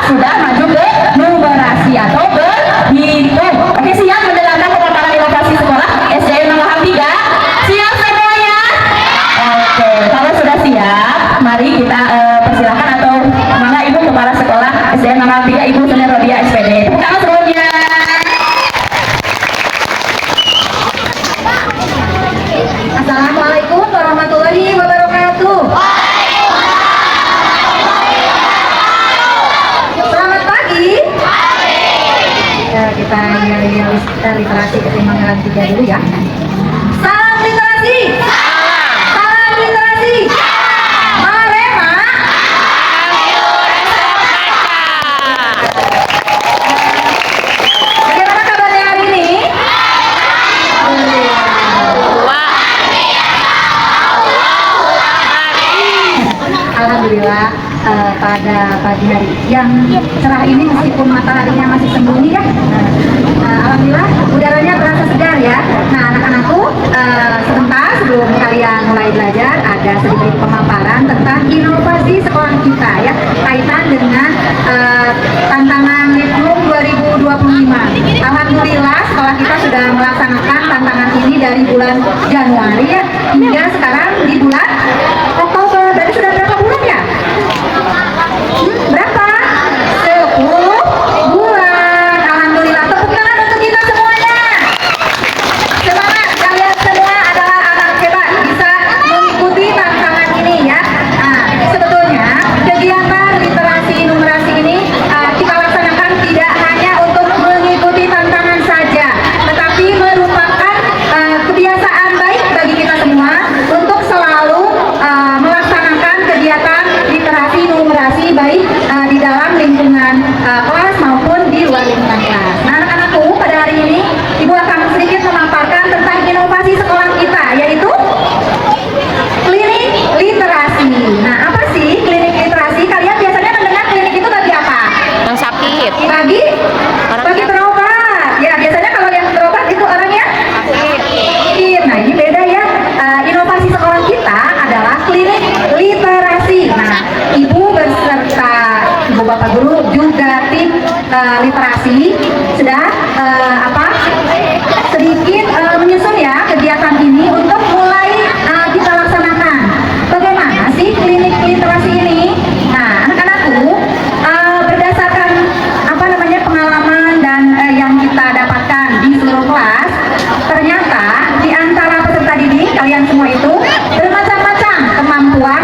sudah maju ke numerasi atau berhitung. Oke, siap mendengarkan pemaparan inovasi sekolah SDN Mangahap 3? Siap semuanya? Oke, kalau sudah siap, mari kita persilahkan atau mana Ibu Kepala Sekolah SDN Mangahap 3, Ibu Seni Rodia SPD. Tepuk tangan sebelumnya. Assalamualaikum warahmatullahi wabarakatuh. Selamat pagi. Ya, kita literasi ketimbangan 3 dulu ya. Salam literasi. Salam literasi. Marema. Bagaimana kabarnya hari ini? Alhamdulillah, pada pagi hari yang cerah ini meskipun mataharinya masih sembunyi ya, alhamdulillah udaranya terasa segar ya. Nah, anak-anakku, sebentar sebelum kalian mulai belajar ada sedikit pemaparan tentang inovasi sekolah kita ya, kaitan dengan tantangan Litbang 2025. Alhamdulillah sekolah kita sudah melaksanakan tantangan ini dari bulan Januari ya hingga sekarang di bulan Oktober. Berarti sudah berapa bulan ya? Berapa? 10 bulan. Alhamdulillah. Tepuk tangan untuk kita semuanya. Semangat, kalian semua adalah anak hebat, bisa mengikuti tantangan ini ya. Nah, sebetulnya kegiatan literasi numerasi ini kita laksanakan tidak hanya untuk mengikuti tantangan saja, tetapi merupakan kebiasaan baik bagi kita semua untuk selalu melaksanakan kegiatan literasi numerasi baik di dalam lingkungan kelas maupun di luar lingkungan kelas. Nah, anak-anakku, pada hari ini Ibu akan sedikit memaparkan tentang inovasi sekolah kita, yaitu klinik literasi. Nah, apa sih klinik literasi? Kalian biasanya mendengar klinik itu bagi apa? Yang sakit. Bagi berobat. Ya, biasanya kalau yang berobat itu orang yang sakit. Nah, ini beda ya. Inovasi sekolah kita adalah klinik literasi. Nah, Ibu beserta Ibu Bapak Guru juga tim literasi sudah sedikit menyusun ya kegiatan ini untuk mulai kita laksanakan. Bagaimana sih klinik literasi ini? Nah, anak-anakku, berdasarkan pengalaman dan yang kita dapatkan di seluruh kelas, ternyata di antara peserta didik kalian semua itu bermacam-macam kemampuan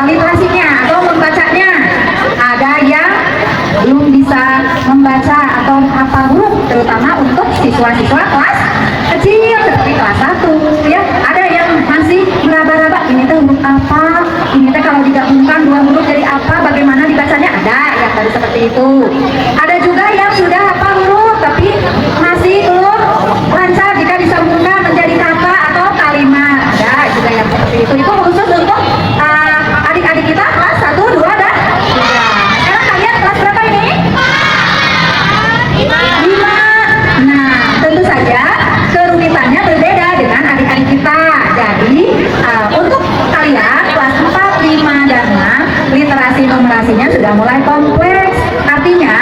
literasinya atau membacanya. Ada yang belum bisa membaca atau hafal huruf, terutama untuk siswa-siswa kelas kecil seperti kelas 1 ya. Ada yang masih meraba-raba, ini tuh huruf apa, ini tuh kalau digabungkan dua huruf jadi apa, bagaimana dibacanya, ada yang tadi seperti itu. Ada juga yang sudah hafal huruf tapi masih belum lancar jika disambungkan menjadi kata atau kalimat, ada juga yang seperti itu. Itu khusus untuk adik-adik kita kelas 1, 2, dan 3. Sekarang kalian kelas berapa ini? 5. Nah, tentu saja kerumitannya berbeda dengan adik-adik kita. Jadi untuk kalian kelas 4, 5, dan 6 literasi numerasinya sudah mulai kompleks. Artinya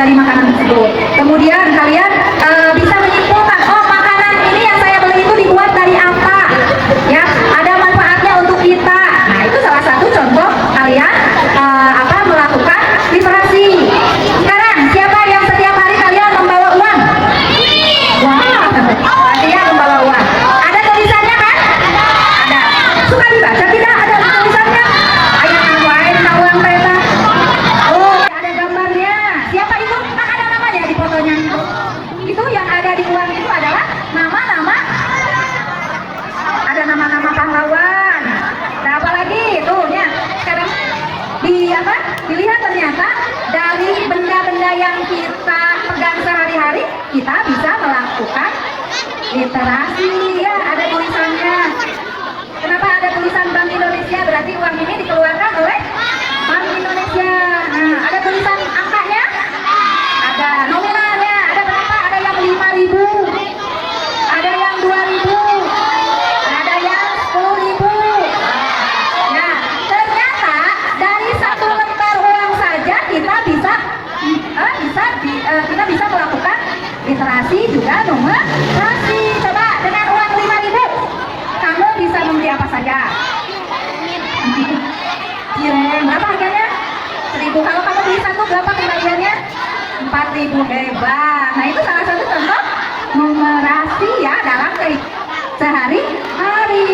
dari makanan tersebut. Kemudian kalian bisa menyimpulkan, oh makanan ini yang saya beli itu dibuat dari apa, ya, ada manfaatnya untuk kita. Nah itu salah satu contoh kalian melakukan literasi. Sekarang siapa yang setiap hari kalian membawa uang? Wah, berarti ya membawa uang. Ada tulisannya kan? Ada. Suka dibaca tidak? Ada tulisannya? Ayat nambahin uang peta. Oh, ada gambarnya. Siapa itu? Kan ada namanya di fotonya itu. Itu yang ada di uang itu adalah nama-nama. Ada nama-nama pahlawan. Nah, apa lagi? Tuh, ya. Sekarang dilihat ternyata dari benda-benda yang kita pegang sehari-hari kita bisa melakukan literasi. Ya, ada tulisannya. Kenapa ada tulisan Bank Indonesia? Berarti uang ini dikeluarkan oleh Bank Indonesia. Nah, ada tulisan angkanya, ada nominalnya, ada berapa? Ada yang 5.000, ada yang 2.000, ada yang 10.000. Nah, ternyata dari satu lembar uang saja kita bisa melakukan literasi juga numerasi. Coba dengan uang 5.000 kamu bisa membeli apa saja? Cireng, berapa harganya? 1.000. Kalau kamu beli satu berapa kembaliannya? 4.000. Hebat. Nah itu salah satu contoh numerasi ya dalam sehari-hari.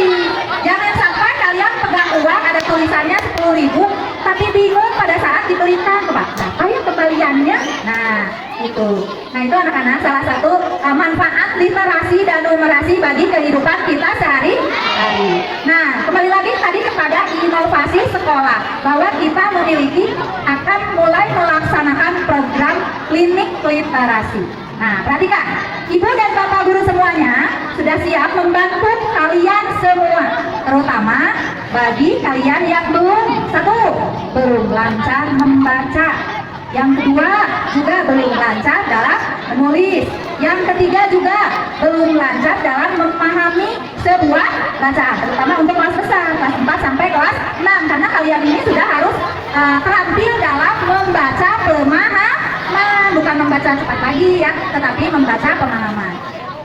Jangan sampai kalian pegang uang ada tulisannya 10.000 tapi bingung pada saat dibelikan, berapa ya kembaliannya? Nah itu anak-anak salah satu manfaat literasi dan numerasi bagi kehidupan kita sehari-hari. Nah kembali lagi tadi kepada inovasi sekolah, bahwa kita akan mulai melaksanakan program klinik literasi. Nah perhatikan, ibu dan bapak guru semuanya sudah siap membantu kalian semua, terutama bagi kalian yang belum lancar membaca, yang kedua juga belum lancar dalam menulis, yang ketiga juga belum lancar dalam memahami sebuah bacaan, terutama untuk kelas besar, kelas 4 sampai kelas 6, karena kalian ini sudah harus terampil dalam membaca pemahaman, bukan membaca cepat lagi ya, tetapi membaca pemahaman.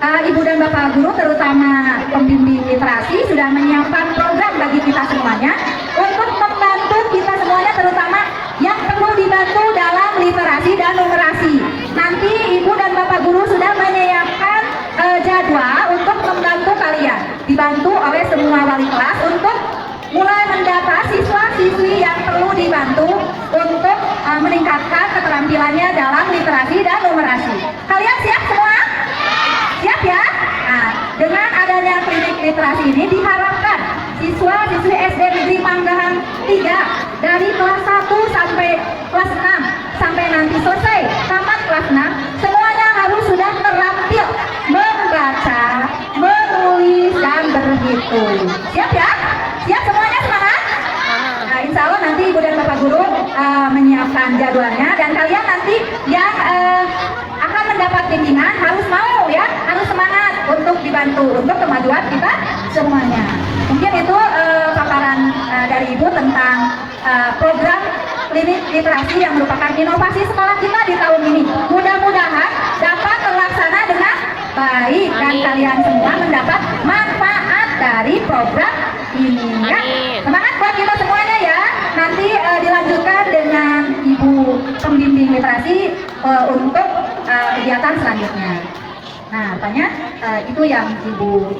Ibu dan bapak guru terutama pembimbing literasi sudah menyiapkan program bagi kita semuanya untuk membantu kita semuanya, terutama yang perlu dibantu dalam literasi dan numerasi. Nanti ibu dan bapak guru sudah menyiapkan jadwal untuk membantu kalian, dibantu oleh semua wali kelas untuk mulai mendata siswa-siswi yang perlu dibantu untuk meningkatkan keterampilannya dalam literasi dan numerasi. Kalian siap semua? Siap ya? Nah, dengan adanya klinik literasi ini diharapkan siswa-siswi SD Negeri Manggahan 3 dari kelas 1 sampai kelas 6 sampai nanti selesai tamat kelas 6 semuanya harus sudah terampil membaca, menulis, dan berhitung. Siap ya? Siap semuanya, semangat? Nah, insya Allah nanti ibu dan bapak guru menyiapkan jadwalnya, dan kalian nanti yang akan mendapat bimbingan harus mau ya, harus semangat untuk dibantu untuk kemajuan kita semuanya. Mungkin itu paparan dari ibu tentang program klinik literasi yang merupakan inovasi sekolah kita di tahun ini. Mudah-mudahan dapat terlaksana dengan baik dan kalian semua mendapat manfaat dari program ini ya. Semangat buat kita semuanya ya. Nanti dilanjutkan dengan ibu pembimbing literasi untuk kegiatan selanjutnya. Nah, tanya itu yang ibu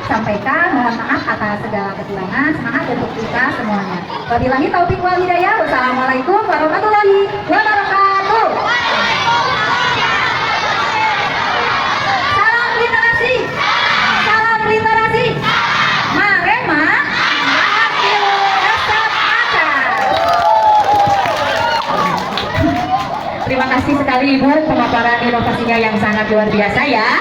sampaikan. Mohon maaf atas segala kekurangan. Semangat untuk kita semuanya. Wabillahi taufiq wal hidayah. Wassalamualaikum warahmatullahi wabarakatuh. Salam literasi. Salam literasi. Marema. Terima kasih sekali Ibu, pemaparan inovasinya yang sangat luar biasa ya.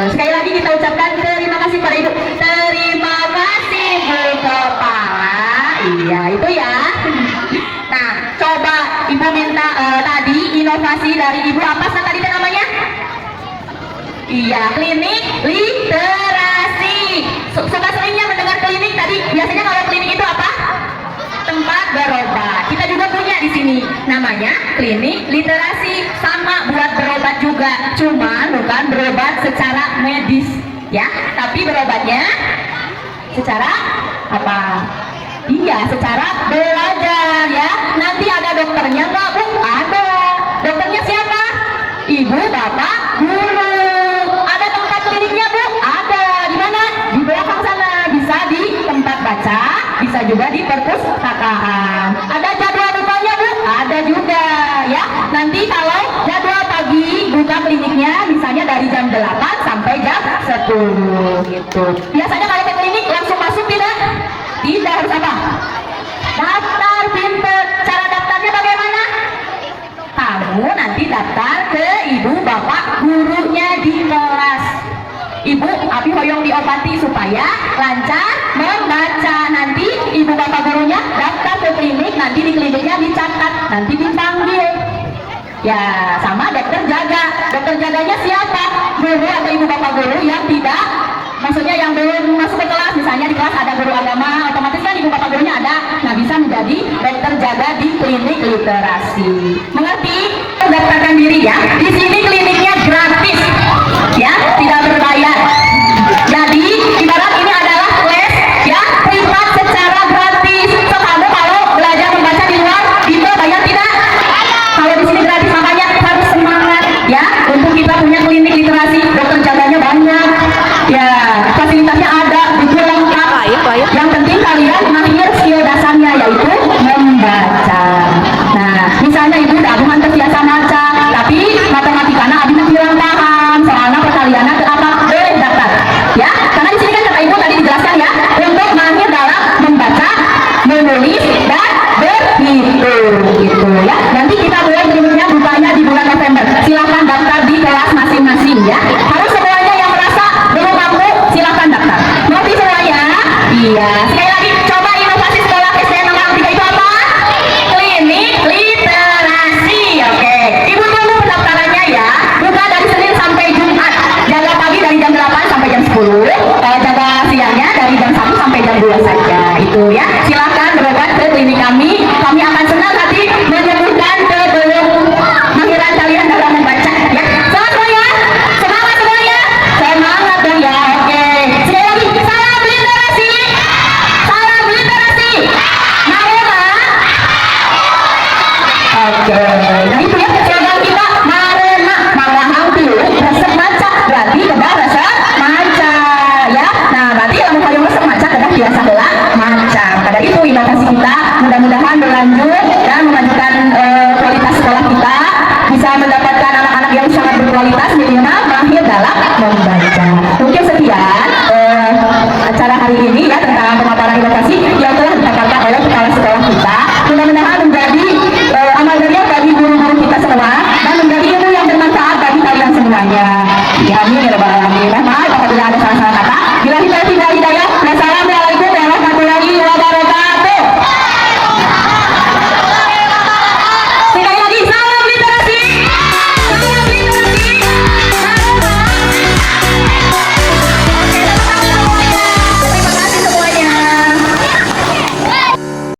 Sekali lagi kita ucapkan terima kasih pada Ibu. Terima kasih Bu Kepala. Iya itu ya. Nah coba Ibu minta tadi inovasi dari Ibu apa tadi namanya? Iya, klinik literasi. Suka seringnya mendengar klinik tadi. Biasanya kalau klinik itu apa? Tempat berobat. Kita juga punya di sini. sini. Namanya klinik literasi, sama buat berobat juga, cuman bukan berobat secara medis ya, tapi berobatnya secara apa? Iya, secara belajar ya. Nanti ada dokternya nggak Bu? Ada. Dokternya siapa? Ibu, bapak, guru. Ada tempat kliniknya Bu? Ada. Di mana? Di belakang sana. Bisa di tempat baca, bisa juga di perpustakaan. Ada jadwal bukanya Bu? Ada juga ya. Nanti kalau jadwal pagi buka kliniknya misalnya dari jam 8 sampai jam 10 gitu. Biasanya kalau ke klinik langsung masuk tidak? Tidak, harus apa? Daftar, pinter. Cara daftarnya bagaimana? Kamu nanti daftar ke ibu bapak gurunya di kelas. Ibu, Abi hoyong diobati supaya lancar membaca. Nanti ibu bapak gurunya daftar ke klinik, nanti di kliniknya dicatat, nanti dipanggil. Ya, sama dokter jaga. Dokter jaganya siapa? Guru atau ibu bapak guru yang tidak, maksudnya yang belum masuk ke kelas. Misalnya di kelas ada guru agama, otomatis kan ibu bapak gurunya ada. Nah, bisa menjadi dokter jaga di klinik literasi. Mengerti? Daftarkan diri ya. Di sini kliniknya gratis ya, tidak berbayar. Jadi ibarat ini adalah les ya, privat secara gratis. So, kamu kalau belajar membaca di luar itu bayar tidak? Kalau di sini gratis, makanya harus semangat ya. Untuk kita punya klinik literasi, dokter jaganya banyak ya, fasilitasnya ada, buku lengkap. Yang penting kalian mahir skill dasarnya, yaitu membaca. Nah, misalnya ibu udah terbiasa baca, tapi matematikanya abi kurang paham, soalnya perkaliannya ke apa? Boleh daftar ya, karena di sini kan kata ibu tadi dijelaskan ya, untuk mahir dalam membaca, menulis, dan berhitung gitu ya. Nanti kita mulai kliniknya bukanya di bulan November. Silahkan daftar di kelas masing-masing ya. Harus semuanya yang merasa belum mampu, silahkan daftar. Ngerti semuanya? Iya. Sekali lagi, coba inovasi sekolah SDN nomor 3 itu apa? Klinik literasi. Oke. Ibu tunggu pendaftarannya ya. Buka dari Senin sampai Jumat. Jaga pagi dari jam 8 sampai jam 10. Jaga siangnya dari jam 1 sampai jam 2 saja. Itu ya. Silahkan berobat ke klinik kami